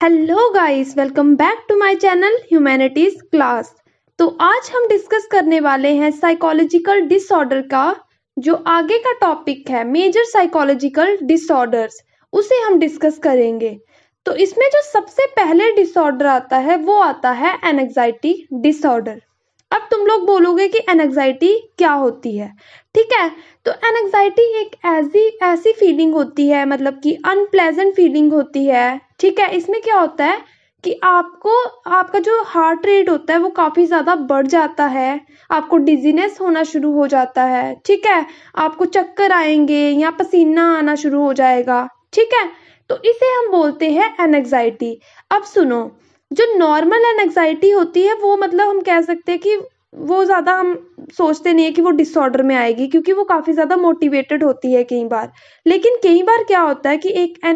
Hello guys, welcome back to my channel humanities class. तो आज हम डिस्कस करने वाले हैं साइकोलॉजिकल डिसऑर्डर का। जो आगे का टॉपिक है मेजर साइकोलॉजिकल डिसऑर्डर्स, उसे हम डिस्कस करेंगे। तो इसमें जो सबसे पहले डिसऑर्डर आता है वो आता है एनजाइटी डिसऑर्डर। अब तुम लोग बोलोगे कि एनजाइटी क्या होती है। ठीक है, तो एनजाइटी एक ऐसी ऐसी फीलिंग होती है, मतलब कि अनप्लेजेंट फीलिंग होती है। ठीक है, इसमें क्या होता है कि आपका जो हार्ट रेट होता है वो काफ़ी ज़्यादा बढ़ जाता है। आपको डिजीनेस होना शुरू हो जाता है। ठीक है, आपको चक्कर आएंगे या पसीना आना शुरू हो जाएगा। ठीक है, तो इसे हम बोलते हैं एनजाइटी। अब सुनो, जो नॉर्मल एनजाइटी होती है वो मतलब हम कह सकते हैं कि वो ज़्यादा हम सोचते नहीं है कि वो डिसऑर्डर में आएगी, क्योंकि वो काफ़ी ज़्यादा मोटिवेटेड होती है कई बार। लेकिन कई बार क्या होता है कि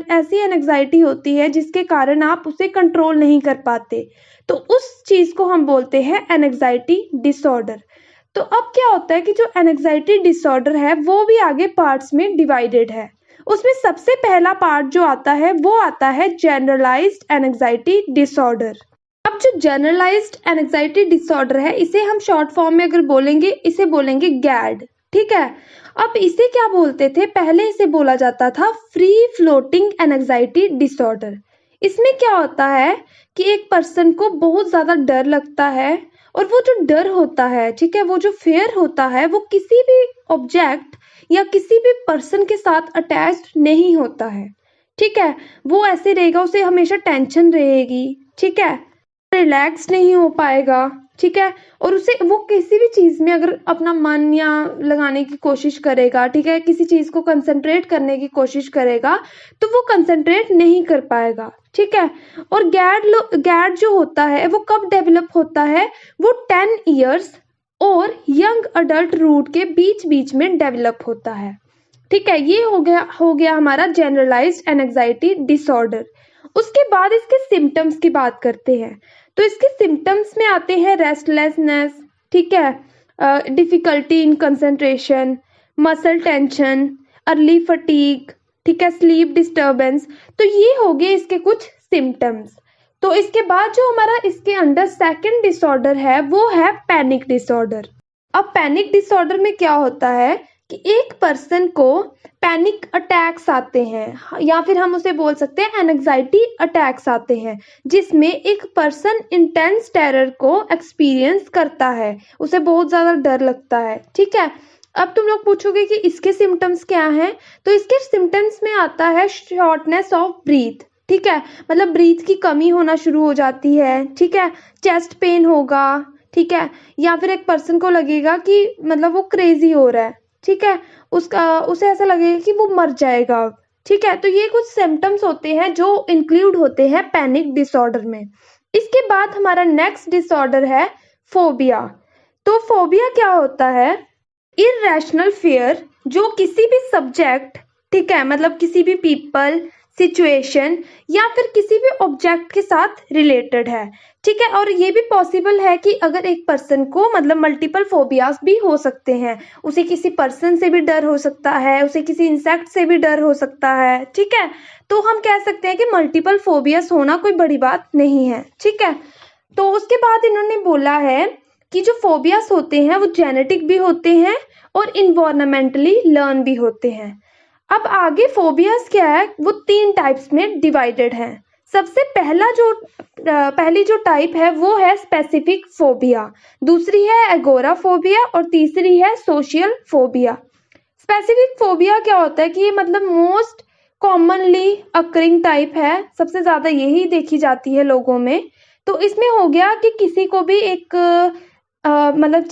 ऐसी एनजाइटी होती है जिसके कारण आप उसे कंट्रोल नहीं कर पाते, तो उस चीज़ को हम बोलते हैं एनजाइटी डिसऑर्डर। तो अब क्या होता है कि जो एनजाइटी डिसऑर्डर है वो भी आगे पार्ट्स में डिवाइडेड है। उसमें सबसे पहला पार्ट जो आता है वो आता है जनरलाइज्ड एनजाइटी डिसऑर्डर। अब जो जनरलाइज्ड एनजाइटी डिसऑर्डर है, इसे हम शॉर्ट फॉर्म में अगर बोलेंगे, इसे बोलेंगे गैड। ठीक है, अब इसे क्या बोलते थे, पहले इसे बोला जाता था फ्री फ्लोटिंग एनजाइटी डिसऑर्डर। इसमें क्या होता है कि एक पर्सन को बहुत ज़्यादा डर लगता है, और वो जो डर होता है, ठीक है, वो जो फियर होता है, वो किसी भी ऑब्जेक्ट या किसी भी पर्सन के साथ अटैच्ड नहीं होता है। ठीक है, वो ऐसे रहेगा, उसे हमेशा टेंशन रहेगी। ठीक है, रिलैक्स नहीं हो पाएगा। ठीक है, और उसे वो किसी भी चीज़ में अगर अपना मन या लगाने की कोशिश करेगा, ठीक है, किसी चीज़ को कंसंट्रेट करने की कोशिश करेगा, तो वो कंसंट्रेट नहीं कर पाएगा। ठीक है, और गैड जो होता है वो कब डेवलप होता है, वो 10 इयर्स और यंग अडल्ट रूट के बीच बीच में डेवलप होता है। ठीक है, ये हो गया हमारा जनरलाइज्ड एनजाइटी डिसऑर्डर। उसके बाद इसके सिम्टम्स की बात करते हैं। तो इसके सिम्टम्स में आते हैं रेस्टलेसनेस, ठीक है, difficulty in concentration, muscle tension, early fatigue, ठीक है, स्लीप डिस्टर्बेंस। तो ये हो गए इसके कुछ सिम्टम्स। तो इसके बाद जो हमारा इसके अंडर सेकंड डिसऑर्डर है वो है पैनिक डिसऑर्डर। अब पैनिक डिसऑर्डर में क्या होता है कि एक पर्सन को पैनिक अटैक्स आते हैं, या फिर हम उसे बोल सकते हैं एनजाइटी अटैक्स आते हैं, जिसमें एक पर्सन इंटेंस टेरर को एक्सपीरियंस करता है, उसे बहुत ज़्यादा डर लगता है। ठीक है, अब तुम लोग पूछोगे कि इसके सिम्टम्स क्या हैं। तो इसके सिम्टम्स में आता है शॉर्टनेस ऑफ ब्रीथ। ठीक है, मतलब ब्रीथ की कमी होना शुरू हो जाती है। ठीक है, चेस्ट पेन होगा। ठीक है, या फिर एक पर्सन को लगेगा कि मतलब वो क्रेजी हो रहा है। ठीक है, उसे ऐसा लगेगा कि वो मर जाएगा। ठीक है, तो ये कुछ सिम्टम्स होते हैं जो इंक्लूड होते हैं पैनिक डिसऑर्डर में। इसके बाद हमारा नेक्स्ट डिसऑर्डर है फोबिया। तो फोबिया क्या होता है, इरेशनल फियर जो किसी भी सब्जेक्ट, ठीक है, मतलब किसी भी पीपल, सिचुएशन या फिर किसी भी ऑब्जेक्ट के साथ रिलेटेड है। ठीक है, और ये भी पॉसिबल है कि अगर एक पर्सन को मतलब मल्टीपल फोबियाज भी हो सकते हैं, उसे किसी पर्सन से भी डर हो सकता है, उसे किसी इंसेक्ट से भी डर हो सकता है। ठीक है, तो हम कह सकते हैं कि मल्टीपल फोबियाज होना कोई बड़ी बात नहीं है। ठीक है, तो उसके बाद इन्होंने बोला है कि जो फोबियाज होते हैं वो जेनेटिक भी होते हैं और इन्वायरमेंटली लर्न भी होते हैं। अब आगे फोबियाज क्या है, वो 3 टाइप्स में डिवाइडेड हैं। सबसे पहली जो टाइप है वो है स्पेसिफिक फोबिया, दूसरी है एगोराफोबिया और तीसरी है सोशल फोबिया। स्पेसिफिक फोबिया क्या होता है कि ये मतलब मोस्ट कॉमनली अकरिंग टाइप है, सबसे ज़्यादा यही देखी जाती है लोगों में। तो इसमें हो गया कि किसी को भी एक मतलब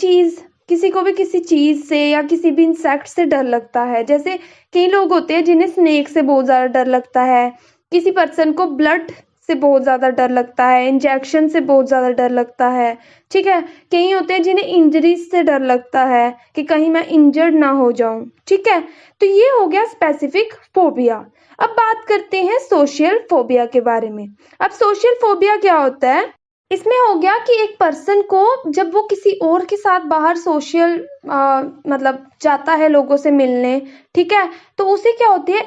किसी को भी किसी चीज़ से या किसी भी इंसेक्ट से डर लगता है। जैसे कई लोग होते हैं जिन्हें स्नेक से बहुत ज़्यादा डर लगता है, किसी पर्सन को ब्लड से बहुत ज़्यादा डर लगता है, इंजेक्शन से बहुत ज़्यादा डर लगता है। ठीक है, कई होते हैं जिन्हें इंजरीज से डर लगता है कि कहीं मैं इंजर्ड ना हो जाऊं। ठीक है, तो ये हो गया स्पेसिफिक फोबिया। अब बात करते हैं सोशल फोबिया के बारे में। अब सोशल फोबिया क्या होता है, इसमें हो गया कि एक पर्सन को जब वो किसी और के साथ बाहर सोशल मतलब जाता है लोगों से मिलने, ठीक है, तो उसे क्या होती है,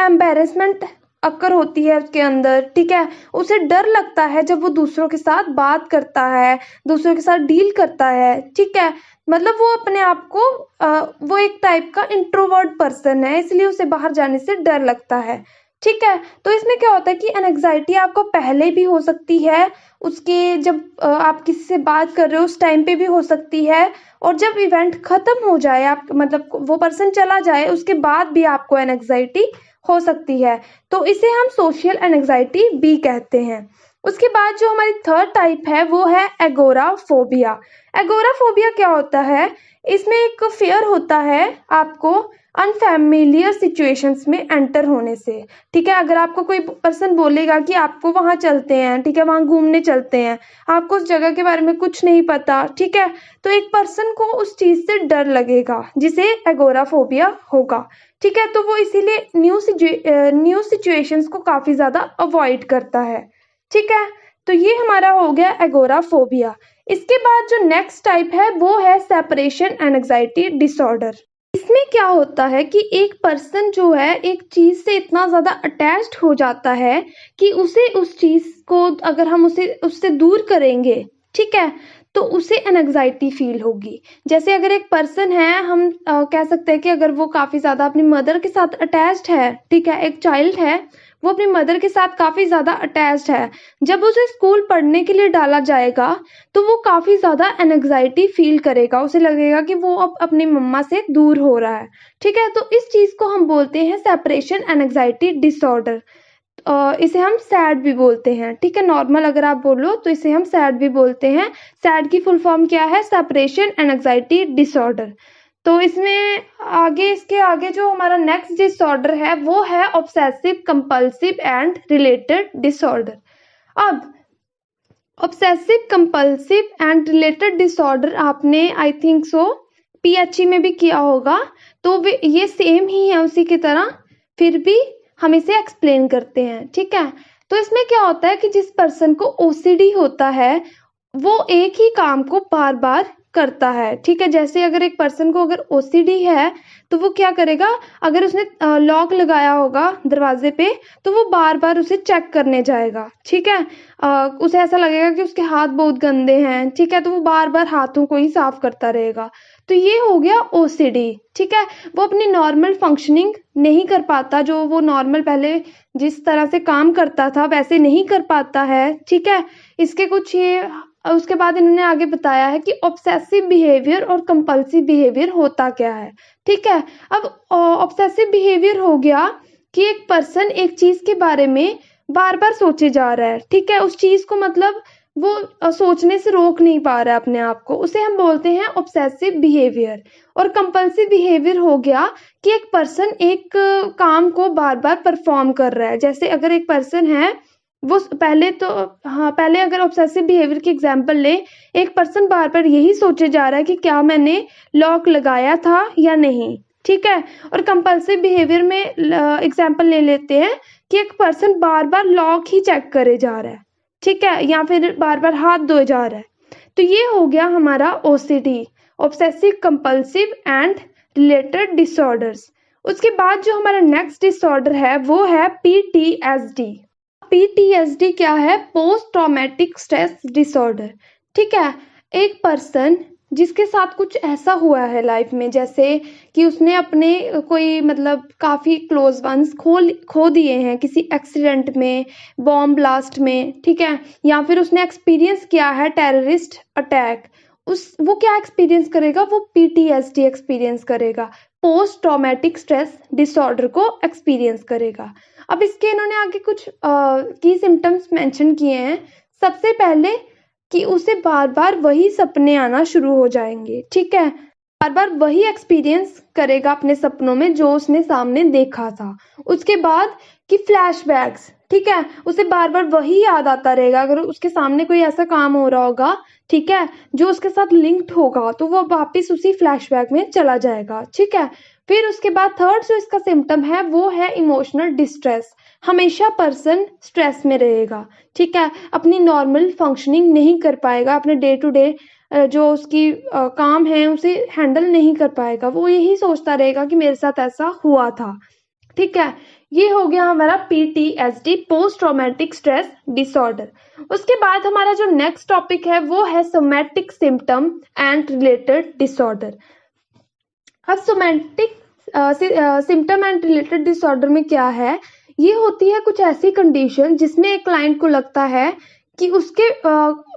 एम्बेरसमेंट अक्कर होती है उसके अंदर, ठीक है। उसे डर लगता है जब वो दूसरों के साथ बात करता है, दूसरों के साथ डील करता है, ठीक है। मतलब वो अपने आप को वो एक टाइप का इंट्रोवर्ट पर्सन है, इसलिए उसे बाहर जाने से डर लगता है, ठीक है। तो इसमें क्या होता है कि एंग्जाइटी आपको पहले भी हो सकती है, उसके जब आप किसी से बात कर रहे हो उस टाइम पे भी हो सकती है, और जब इवेंट खत्म हो जाए, आप मतलब वो पर्सन चला जाए उसके बाद भी आपको एंग्जाइटी हो सकती है। तो इसे हम सोशल एंग्जाइटी भी कहते हैं। उसके बाद जो हमारी थर्ड टाइप है वो है एगोराफोबिया। एगोराफोबिया क्या होता है? इसमें एक फियर होता है आपको अनफैमिलियर सिचुएशंस में एंटर होने से, ठीक है। अगर आपको कोई पर्सन बोलेगा कि आपको वहां चलते हैं, ठीक है, वहां घूमने चलते हैं, आपको उस जगह के बारे में कुछ नहीं पता, ठीक है, तो एक पर्सन को उस चीज से डर लगेगा जिसे एगोराफोबिया होगा, ठीक है। तो वो इसीलिए न्यू सिचुएशंस को काफी ज्यादा अवॉइड करता है, ठीक है। तो ये हमारा हो गया एगोराफोबिया। इसके बाद जो नेक्स्ट टाइप है वो है सेपरेशन एंजाइटी डिसऑर्डर। इसमें क्या होता है कि एक पर्सन जो है एक चीज से इतना ज्यादा अटैच्ड हो जाता है कि उसे उस चीज को अगर हम उसे उससे दूर करेंगे, ठीक है, तो उसे एंजाइटी फील होगी। जैसे अगर एक पर्सन है, हम कह सकते हैं कि अगर वो काफी ज्यादा अपनी मदर के साथ अटैच्ड है, ठीक है, एक चाइल्ड है, वो अपनी मदर के साथ काफी ज्यादा अटैच्ड है, जब उसे स्कूल पढ़ने के लिए डाला जाएगा तो वो काफी ज्यादा एंजाइटी फील करेगा, उसे लगेगा कि वो अब अपनी मम्मा से दूर हो रहा है, ठीक है। तो इस चीज को हम बोलते हैं सेपरेशन एंजाइटी डिसऑर्डर। इसे हम सैड भी बोलते हैं, ठीक है। नॉर्मल अगर आप बोलो तो इसे हम सैड भी बोलते हैं। सैड की फुल फॉर्म क्या है? Separation anxiety disorder. तो इसमें आगे, इसके आगे जो हमारा नेक्स्ट डिसऑर्डर है वो है obsessive compulsive and related disorder. अब obsessive compulsive and related disorder आपने आई थिंक सो पीएचई में भी किया होगा, तो ये सेम ही है उसी की तरह, फिर भी हम इसे एक्सप्लेन करते हैं, ठीक है। तो इसमें क्या होता है कि जिस पर्सन को ओसीडी होता है वो एक ही काम को बार बार करता है, ठीक है। जैसे अगर एक पर्सन को अगर ओसीडी है तो वो क्या करेगा, अगर उसने लॉक लगाया होगा दरवाजे पे तो वो बार बार उसे चेक करने जाएगा, ठीक है। उसे ऐसा लगेगा कि उसके हाथ बहुत गंदे हैं, ठीक है, तो वो बार बार हाथों को ही साफ करता रहेगा। तो ये हो गया ओसीडी, ठीक है। वो अपनी नॉर्मल फंक्शनिंग नहीं कर पाता, जो वो नॉर्मल पहले जिस तरह से काम करता था वैसे नहीं कर पाता है, ठीक है। इसके कुछ ये उसके बाद इन्होंने आगे बताया है कि ऑब्सेसिव बिहेवियर और कंपल्सिव बिहेवियर होता क्या है, ठीक है। अब ऑब्सेसिव बिहेवियर हो गया कि एक पर्सन एक चीज के बारे में बार बार सोचे जा रहा है, ठीक है, उस चीज को मतलब वो सोचने से रोक नहीं पा रहा है अपने आप को, उसे हम बोलते हैं ऑब्सेसिव बिहेवियर। और कंपल्सिव बिहेवियर हो गया कि एक पर्सन एक काम को बार बार परफॉर्म कर रहा है। जैसे अगर एक पर्सन है वो पहले तो, हाँ, पहले अगर ऑब्सेसिव बिहेवियर की एग्जांपल ले, एक पर्सन बार बार यही सोचे जा रहा है कि क्या मैंने लॉक लगाया था या नहीं, ठीक है। और कंपल्सिव बिहेवियर में एग्जांपल ले लेते हैं कि एक पर्सन बार बार लॉक ही चेक करे जा रहा है, ठीक है, या फिर बार बार हाथ धोए जा रहा है। तो ये हो गया हमारा OCD, obsessive compulsive and related disorders. उसके बाद जो हमारा नेक्स्ट डिसऑर्डर है वो है पीटीएसडी। पीटीएसडी क्या है? पोस्ट ट्रॉमेटिक स्ट्रेस डिसऑर्डर, ठीक है। एक पर्सन जिसके साथ कुछ ऐसा हुआ है लाइफ में, जैसे कि उसने अपने कोई मतलब काफी क्लोज वंस खो दिए हैं किसी एक्सीडेंट में, बॉम्ब ब्लास्ट में, ठीक है, या फिर उसने एक्सपीरियंस किया है टेररिस्ट अटैक, वो क्या एक्सपीरियंस करेगा? वो पीटीएसडी एक्सपीरियंस करेगा, पोस्ट ट्रॉमेटिक स्ट्रेस डिसऑर्डर को एक्सपीरियंस करेगा। अब इसके इन्होंने आगे कुछ की सिम्टम्स मेंशन किए हैं। सबसे पहले कि उसे बार बार वही सपने आना शुरू हो जाएंगे, ठीक है, बार बार वही एक्सपीरियंस करेगा अपने सपनों में जो उसने सामने देखा था। उसके बाद कि फ्लैशबैक्स, ठीक है, उसे बार बार वही याद आता रहेगा। अगर उसके सामने कोई ऐसा काम हो रहा होगा, ठीक है, जो उसके साथ लिंक्ड होगा तो वो वापस उसी फ्लैशबैक में चला जाएगा, ठीक है। फिर उसके बाद थर्ड जो इसका सिम्टम है वो है इमोशनल डिस्ट्रेस। हमेशा पर्सन स्ट्रेस में रहेगा, ठीक है, अपनी नॉर्मल फंक्शनिंग नहीं कर पाएगा, अपने डे टू डे जो उसकी काम है उसे हैंडल नहीं कर पाएगा, वो यही सोचता रहेगा कि मेरे साथ ऐसा हुआ था, ठीक है। ये हो गया हमारा PTSD, post traumatic stress disorder. उसके बाद हमारा जो नेक्स्ट टॉपिक है वो है somatic symptom and related disorder. अब somatic symptom and related disorder में क्या है, ये होती है कुछ ऐसी कंडीशन जिसमें एक क्लाइंट को लगता है कि उसके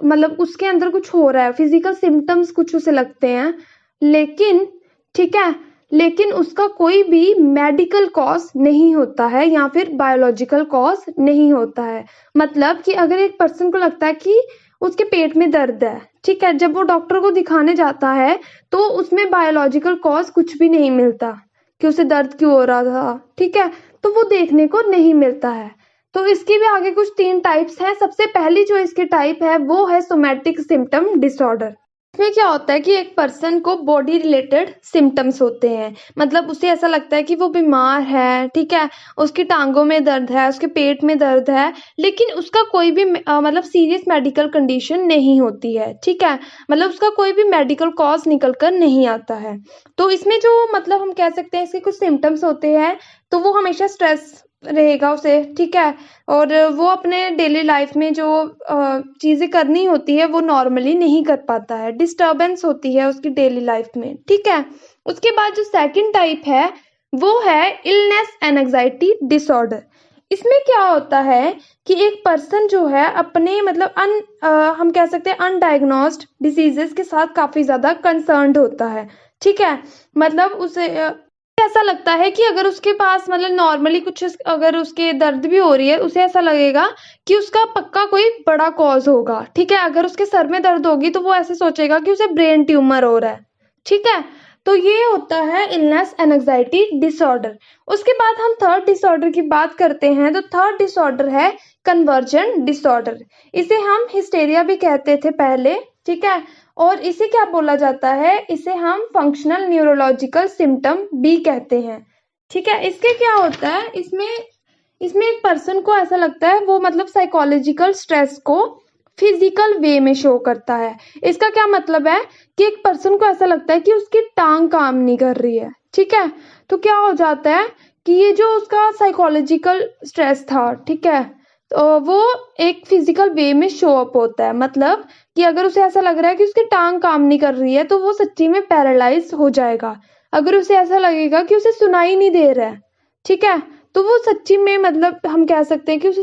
मतलब उसके अंदर कुछ हो रहा है, फिजिकल सिम्टम्स कुछ उसे लगते हैं, लेकिन ठीक है, लेकिन उसका कोई भी मेडिकल कॉज नहीं होता है या फिर बायोलॉजिकल कॉज नहीं होता है। मतलब कि अगर एक पर्सन को लगता है कि उसके पेट में दर्द है, ठीक है, जब वो डॉक्टर को दिखाने जाता है तो उसमें बायोलॉजिकल कॉज कुछ भी नहीं मिलता कि उसे दर्द क्यों हो रहा था, ठीक है, तो वो देखने को नहीं मिलता है। तो इसकी भी आगे कुछ 3 टाइप्स हैं। सबसे पहली जो इसकी टाइप है वो है सोमैटिक सिम्टम डिसऑर्डर। इसमें क्या होता है कि एक पर्सन को बॉडी रिलेटेड सिम्टम्स होते हैं, मतलब उसे ऐसा लगता है कि वो बीमार है, ठीक है, उसकी टांगों में दर्द है, उसके पेट में दर्द है, लेकिन उसका कोई भी मतलब सीरियस मेडिकल कंडीशन नहीं होती है, ठीक है, मतलब उसका कोई भी मेडिकल कॉज निकल कर नहीं आता है। तो इसमें जो मतलब हम कह सकते हैं इसके कुछ सिम्टम्स होते हैं, तो वो हमेशा स्ट्रेस रहेगा उसे, ठीक है, और वो अपने डेली लाइफ में जो चीज़ें करनी होती है वो नॉर्मली नहीं कर पाता है, डिस्टर्बेंस होती है उसकी डेली लाइफ में, ठीक है। उसके बाद जो सेकंड टाइप है वो है इलनेस एंड एंजाइटी डिसऑर्डर। इसमें क्या होता है कि एक पर्सन जो है अपने मतलब हम कह सकते हैं अनडायग्नोस्ड डिसीजेस के साथ काफ़ी ज़्यादा कंसर्न्ड होता है, ठीक है, मतलब उसे ऐसा लगता है कि अगर उसके पास मतलब नॉर्मली कुछ अगर उसके दर्द भी हो रही है, उसे ऐसा लगेगा कि उसका पक्का कोई बड़ा कॉज होगा, ठीक है, अगर उसके सर में दर्द होगी तो वो ऐसे सोचेगा कि उसे ब्रेन ट्यूमर हो रहा है, ठीक है। तो ये होता है इलनेस एंड एंजाइटी डिसऑर्डर। उसके बाद हम थर्ड डिसऑर्डर की बात करते हैं, तो थर्ड डिसऑर्डर है कन्वर्जन डिसऑर्डर। इसे हम हिस्टेरिया भी कहते थे पहले, ठीक है, और इसे क्या बोला जाता है, इसे हम फंक्शनल न्यूरोलॉजिकल सिम्टम भी कहते हैं, ठीक है। इसके क्या होता है, इसमें इसमें एक पर्सन को ऐसा लगता है वो मतलब साइकोलॉजिकल स्ट्रेस को फिजिकल वे में शो करता है। इसका क्या मतलब है कि एक पर्सन को ऐसा लगता है कि उसकी टांग काम नहीं कर रही है, ठीक है, तो क्या हो जाता है कि ये जो उसका साइकोलॉजिकल स्ट्रेस था, ठीक है, तो वो एक फिजिकल वे में शो अप होता है। मतलब कि अगर उसे ऐसा लग रहा है कि उसकी टांग काम नहीं कर रही है तो वो सच्ची में पैरालाइज हो जाएगा। अगर उसे ऐसा लगेगा कि उसे सुनाई नहीं दे रहा है, ठीक है, तो वो सच्ची में मतलब हम कह सकते हैं कि उसे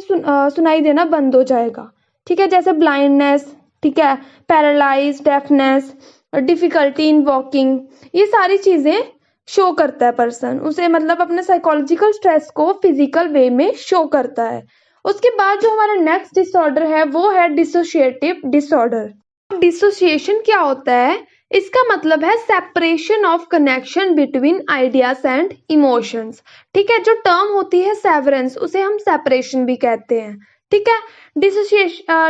सुनाई देना बंद हो जाएगा, ठीक है, जैसे ब्लाइंडनेस, ठीक है, paralyse, deafness, difficulty in walking, ये सारी चीज़ें शो करता है पर्सन, उसे मतलब अपने साइकोलॉजिकल स्ट्रेस को फिजिकल वे में शो करता है। उसके बाद जो हमारा नेक्स्ट डिसऑर्डर है वो है डिसोशिएटिव डिसऑर्डर। डिसोसिएशन क्या होता है, इसका मतलब है separation of connection between ideas and emotions, ठीक है, जो टर्म होती है सेवरेंस उसे हम सेपरेशन भी कहते हैं, ठीक है।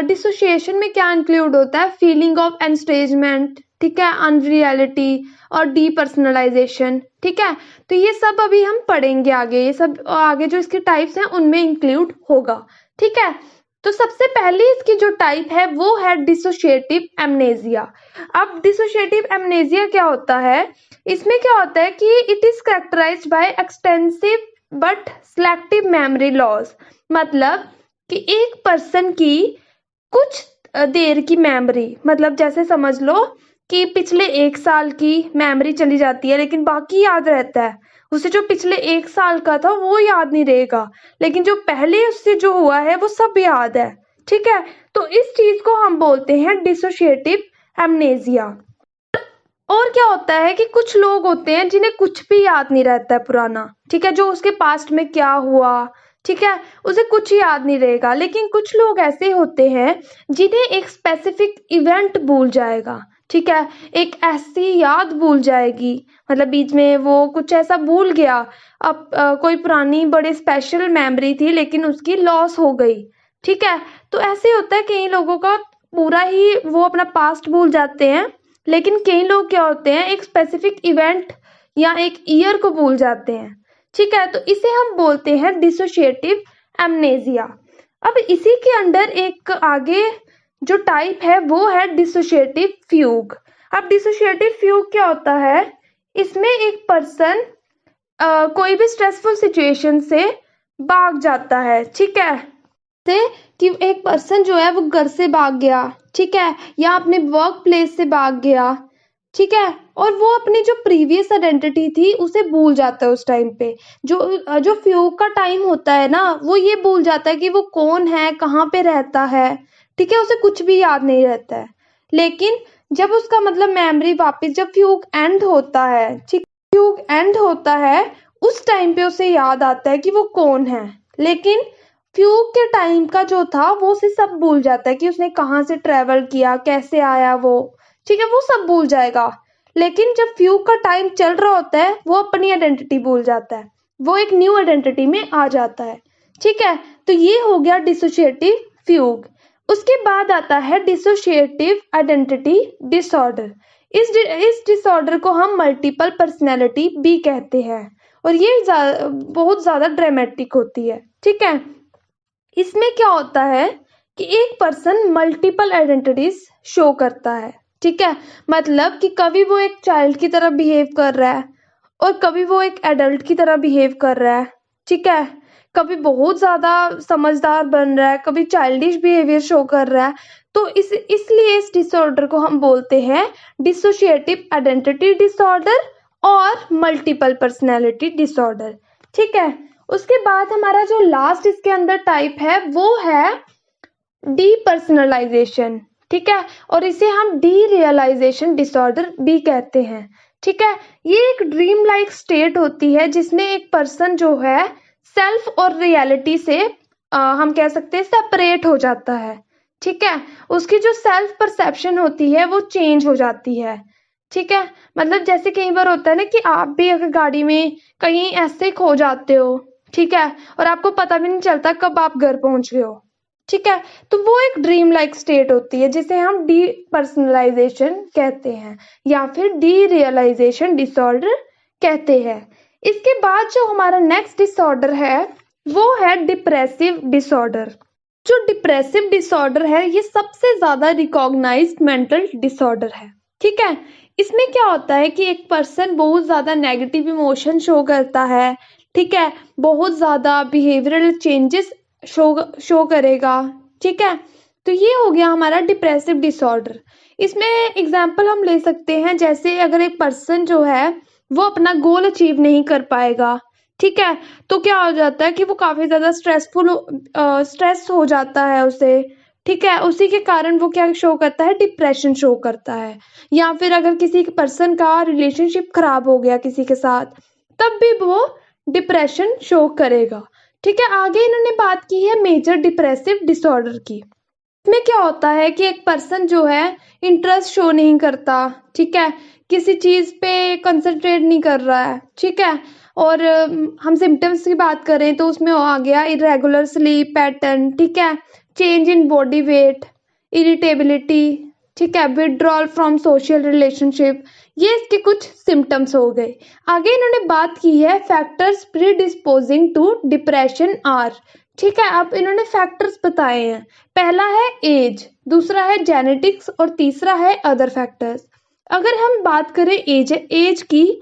डिसोसिएशन में क्या इंक्लूड होता है, फीलिंग ऑफ एनस्टेजमेंट, ठीक है, अनरियलिटी और डीपर्सनलाइजेशन, ठीक है। तो ये सब अभी हम पढ़ेंगे आगे, ये सब आगे जो इसके टाइप्स हैं उनमें इंक्लूड होगा, ठीक है। तो सबसे पहली इसकी जो टाइप है वो है डिसोशिएटिव एमनेजिया। अब डिसोशिएटिव एमनेजिया क्या होता है, इसमें क्या होता है कि it is characterized by extensive but selective memory loss. मतलब कि एक पर्सन की कुछ देर की मेमोरी, मतलब जैसे समझ लो कि पिछले 1 साल की मेमोरी चली जाती है लेकिन बाकी याद रहता है, उसे जो पिछले 1 साल का था वो याद नहीं रहेगा, लेकिन जो पहले उससे जो हुआ है वो सब याद है, ठीक है। तो इस चीज को हम बोलते हैं डिसोशिएटिव एमनेजिया। और क्या होता है कि कुछ लोग होते हैं जिन्हें कुछ भी याद नहीं रहता है पुराना, ठीक है, जो उसके पास्ट में क्या हुआ, ठीक है, उसे कुछ याद नहीं रहेगा। लेकिन कुछ लोग ऐसे होते हैं जिन्हें एक स्पेसिफिक इवेंट भूल जाएगा, ठीक है, एक ऐसी याद भूल जाएगी, मतलब बीच में वो कुछ ऐसा भूल गया, अब कोई पुरानी बड़े स्पेशल मेमोरी थी लेकिन उसकी लॉस हो गई, ठीक है। तो ऐसे होता है कई लोगों का पूरा ही वो अपना पास्ट भूल जाते हैं, लेकिन कई लोग क्या होते हैं एक स्पेसिफिक इवेंट या एक ईयर को भूल जाते हैं, ठीक है। तो इसे हम बोलते हैं डिसोशिएटिव एमनेजिया। अब इसी के अंडर एक आगे जो टाइप है वो है डिसोशिएटिव फ्यूग। अब डिसोशिएटिव फ्यूग क्या होता है, इसमें एक पर्सन कोई भी स्ट्रेसफुल सिचुएशन से भाग जाता है, ठीक है। से कि एक पर्सन जो है वो घर से भाग गया, ठीक है, या अपने वर्क प्लेस से भाग गया, ठीक है, और वो अपनी जो प्रीवियस आइडेंटिटी थी उसे भूल जाता है उस टाइम पे। जो फ्यूग का टाइम होता है ना, वो ये भूल जाता है कि वो कौन है, कहाँ पे रहता है, ठीक है, उसे कुछ भी याद नहीं रहता है। लेकिन जब उसका मतलब मेमोरी वापस, जब फ्यूग एंड होता है, ठीक, फ्यूग एंड होता है, उस टाइम पे उसे याद आता है कि वो कौन है। लेकिन फ्यूग के टाइम का जो था वो उसे सब भूल जाता है कि उसने कहाँ से ट्रेवल किया, कैसे आया वो, ठीक है, वो सब भूल जाएगा। लेकिन जब फ्यूग का टाइम चल रहा होता है वो अपनी आइडेंटिटी भूल जाता है, वो एक न्यू आइडेंटिटी में आ जाता है, ठीक है। तो ये हो गया डिसोशिएटिव फ्यूग। उसके बाद आता है डिसोशिएटिव आइडेंटिटी डिसऑर्डर। इस डिसऑर्डर को हम मल्टीपल पर्सनैलिटी भी कहते हैं, और ये बहुत ज्यादा ड्रामेटिक होती है, ठीक है। इसमें क्या होता है कि एक पर्सन मल्टीपल आइडेंटिटीज शो करता है, ठीक है। मतलब कि कभी वो एक चाइल्ड की तरह बिहेव कर रहा है और कभी वो एक एडल्ट की तरह बिहेव कर रहा है, ठीक है। कभी बहुत ज्यादा समझदार बन रहा है, कभी चाइल्डिश बिहेवियर शो कर रहा है। तो इसलिए इस डिसऑर्डर को हम बोलते हैं डिसोशिएटिव आइडेंटिटी डिसऑर्डर और मल्टीपल पर्सनैलिटी डिसऑर्डर, ठीक है। उसके बाद हमारा जो लास्ट इसके अंदर टाइप है वो है डीपर्सनलाइजेशन, ठीक है, और इसे हम डी रियलाइजेशन डिसऑर्डर भी कहते हैं, ठीक है। ये एक ड्रीम लाइक स्टेट होती है जिसमें एक पर्सन जो है सेल्फ और रियलिटी से हम कह सकते हैं सेपरेट हो जाता है, ठीक है। उसकी जो सेल्फ परसेप्शन होती है वो चेंज हो जाती है, ठीक है। मतलब जैसे कई बार होता है ना कि आप भी अगर गाड़ी में कहीं ऐसे खो जाते हो, ठीक है, और आपको पता भी नहीं चलता कब आप घर पहुंच गए हो, ठीक है। तो वो एक ड्रीम लाइक स्टेट होती है जिसे हम डी पर्सनलाइजेशन कहते हैं या फिर डी रियलाइजेशन डिसऑर्डर कहते हैं। इसके बाद जो हमारा नेक्स्ट डिसऑर्डर है वो है डिप्रेसिव डिसऑर्डर। जो डिप्रेसिव डिसऑर्डर है ये सबसे ज्यादा रिकॉग्नाइज्ड मेंटल डिसऑर्डर है, ठीक है। इसमें क्या होता है कि एक पर्सन बहुत ज्यादा नेगेटिव इमोशन शो करता है, ठीक है, बहुत ज्यादा बिहेवियरल चेंजेस शो करेगा, ठीक है। तो ये हो गया हमारा डिप्रेसिव डिसऑर्डर। इसमें एग्जाम्पल हम ले सकते हैं, जैसे अगर एक पर्सन जो है वो अपना गोल अचीव नहीं कर पाएगा, ठीक है, तो क्या हो जाता है कि वो काफी ज्यादा स्ट्रेस हो जाता है उसे, ठीक है। उसी के कारण वो क्या शो करता है, डिप्रेशन शो करता है। या फिर अगर किसी पर्सन का रिलेशनशिप खराब हो गया किसी के साथ, तब भी वो डिप्रेशन शो करेगा, ठीक है। आगे इन्होंने बात की है मेजर डिप्रेसिव डिसऑर्डर की। इसमें क्या होता है कि एक पर्सन जो है इंटरेस्ट शो नहीं करता, ठीक है, किसी चीज पे कंसंट्रेट नहीं कर रहा है, ठीक है। और हम सिम्टम्स की बात करें तो उसमें आ गया इरेगुलर स्लीप पैटर्न, ठीक है, change in body weight, irritability, ठीक है, विड्रॉल फ्रॉम सोशल रिलेशनशिप। ये इसके कुछ सिम्टम्स हो गए। आगे इन्होंने बात की है फैक्टर्स प्रीडिस्पोजिंग टू डिप्रेशन आर, ठीक है। अब इन्होंने फैक्टर्स बताए हैं। पहला है एज, दूसरा है जेनेटिक्स और तीसरा है अदर फैक्टर्स। अगर हम बात करें एज की,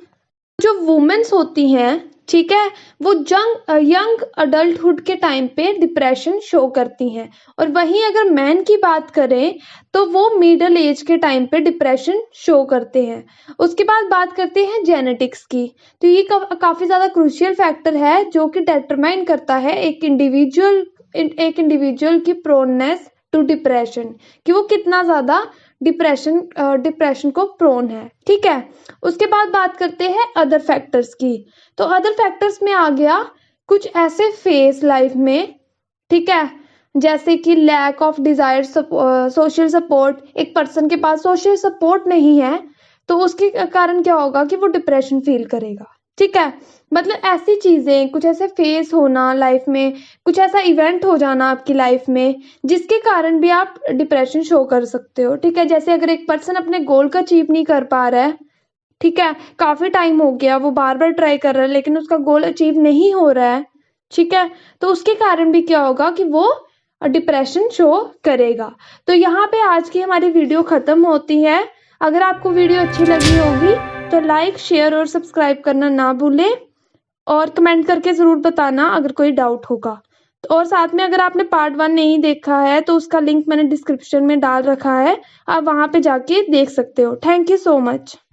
जो वुमेन्स होती हैं, ठीक है, वो यंग अडल्टहुड के टाइम पे डिप्रेशन शो करती हैं, और वहीं अगर मैन की बात करें तो वो मिडिल एज के टाइम पे डिप्रेशन शो करते हैं। उसके बाद बात करते हैं जेनेटिक्स की। तो ये काफी ज्यादा क्रूशियल फैक्टर है जो कि डिटरमाइन करता है एक इंडिविजुअल की प्रोननेस टू डिप्रेशन, कि वो कितना ज्यादा डिप्रेशन को प्रोन है, ठीक है। उसके बाद बात करते हैं अदर फैक्टर्स की। तो अदर फैक्टर्स में आ गया कुछ ऐसे फेस लाइफ में, ठीक है, जैसे कि lack of desired social support. एक पर्सन के पास सोशल सपोर्ट नहीं है तो उसके कारण क्या होगा कि वो डिप्रेशन फील करेगा, ठीक है। मतलब ऐसी चीजें, कुछ ऐसे फेस होना लाइफ में, कुछ ऐसा इवेंट हो जाना आपकी लाइफ में जिसके कारण भी आप डिप्रेशन शो कर सकते हो, ठीक है। जैसे अगर एक पर्सन अपने गोल को अचीव नहीं कर पा रहा है, ठीक है, काफी टाइम हो गया, वो बार बार ट्राई कर रहा है लेकिन उसका गोल अचीव नहीं हो रहा है, ठीक है, तो उसके कारण भी क्या होगा कि वो डिप्रेशन शो करेगा। तो यहाँ पे आज की हमारी वीडियो खत्म होती है। अगर आपको वीडियो अच्छी लगी होगी तो लाइक शेयर और सब्सक्राइब करना ना भूलें। और कमेंट करके ज़रूर बताना अगर कोई डाउट होगा। तो और साथ में अगर आपने पार्ट 1 नहीं देखा है तो उसका लिंक मैंने डिस्क्रिप्शन में डाल रखा है, आप वहाँ पे जाके देख सकते हो। Thank you so much.